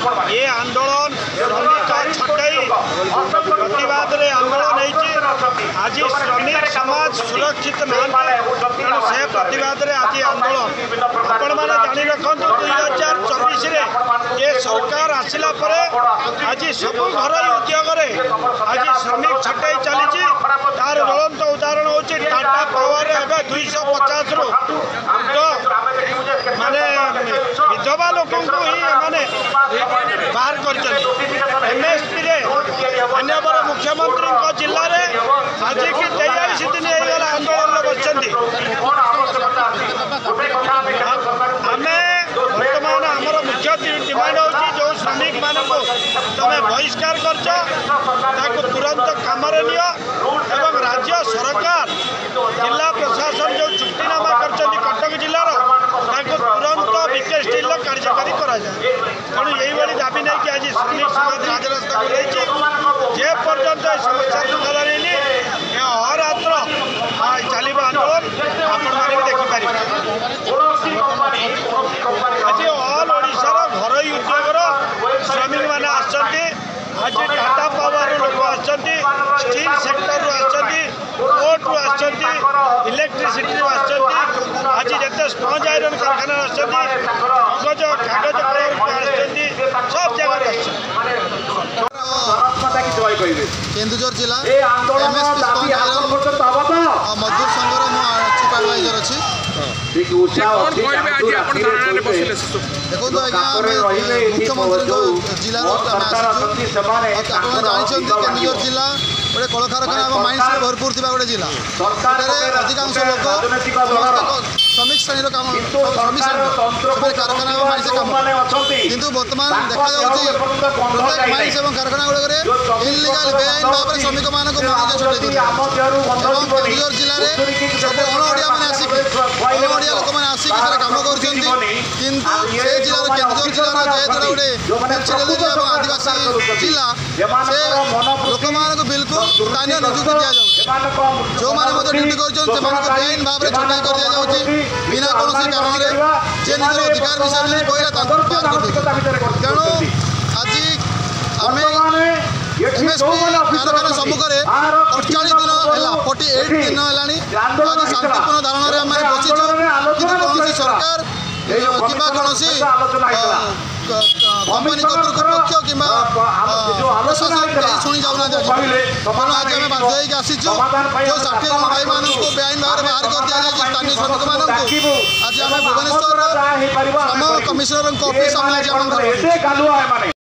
ये आंदोलन श्रमिक छटई प्रतिवाद आंदोलन आज श्रमिक समाज सुरक्षित ना से प्रतिवाद आज आंदोलन आपण मैंने जानी रखु 2024 ये सरकार आसला आज सब घर उद्योग आज श्रमिक छटई चली तार ज्वलंत उदाहरण हूँ टाटा पावर एवं 250 रु माने विधवा लोक माने बाहर कर एमएसपी मानवर मुख्यमंत्री जिले में आज की 43 दिन होगा आंदोलन बसती आम बर्तमान आमर मुख्य डिमांड हो जो श्रमिक मान तुम बहिष्कार कर तुरंत कम एवं राज्य सरकार जिला प्रशासन जो चुक्तिनामा कर कटक जिलार तुरंत बीके स्टील कार्यकारी तेणु यही दाबी नहीं कि आज श्रमिक समाज राजरास्ता को जे पर्यंत समस्या समाधान नहीं अहरात्र चलो आंदोलन आपण मैंने भी देखिपारे आज ऑल ओडिशार घर उद्योगर श्रमिक मैंने आज टाटा पावर लोक आसती स्टील सेक्टर पोर्ट रु आसती इलेक्ट्रिसिटी आज जिते स्पंज आयरन कारखाना कागज कागज सब जगह केन्दुझर जिला एमएसपी स्पंज आयरन मजदूर संघर सुपरवाइजर अच्छी देखो मुख्यमंत्री जिला जानते केन्दुझर जिला गोटे कल कारखाना माइंस भरपूर थी गोटे जिला अधिकांश लोक श्रमिक श्रेणी काम श्रमिक श्रेणी कारखाना माइंस कम किंतु बर्तमान देखा प्रत्येक माइंस और कारखाना गुड़े इनलिगाल बेआईन भाव में श्रमिक मान केन्दुझर जिले में सब अणओडिया मैंने आसिक अणओडिया लोक मैंने आसिक कम कर जिला केन्दुझर जिलार जेहेतु गोटे आदिवासी जिला से लोक मान बिल्कुल स्थानीय नियुक्ति दि जाए जो मैंने ड्यूटी कर बेआईन भाव में छटाई कर दि जाऊँगी बिना कौन कारण जे निज अधिकार विषय कहला तेणु आज आम एमएसपी कारखाना सम्मुखें 48 दिन है 48 दिन है आज शांतिपूर्ण धारण में आम बसीचु कि कौन सरकार कंपनी कर्तृपक्ष कि प्रशासन शुणी जाऊना आज आम बाध्य आसीचु जो 60 जन भाई मानक बेआईन भाव में बाहर कर दि जाए स्थानीय श्रमिक मानक आज आम भुवनेश्वर श्रम कमिशनर ऑफिस सामने आज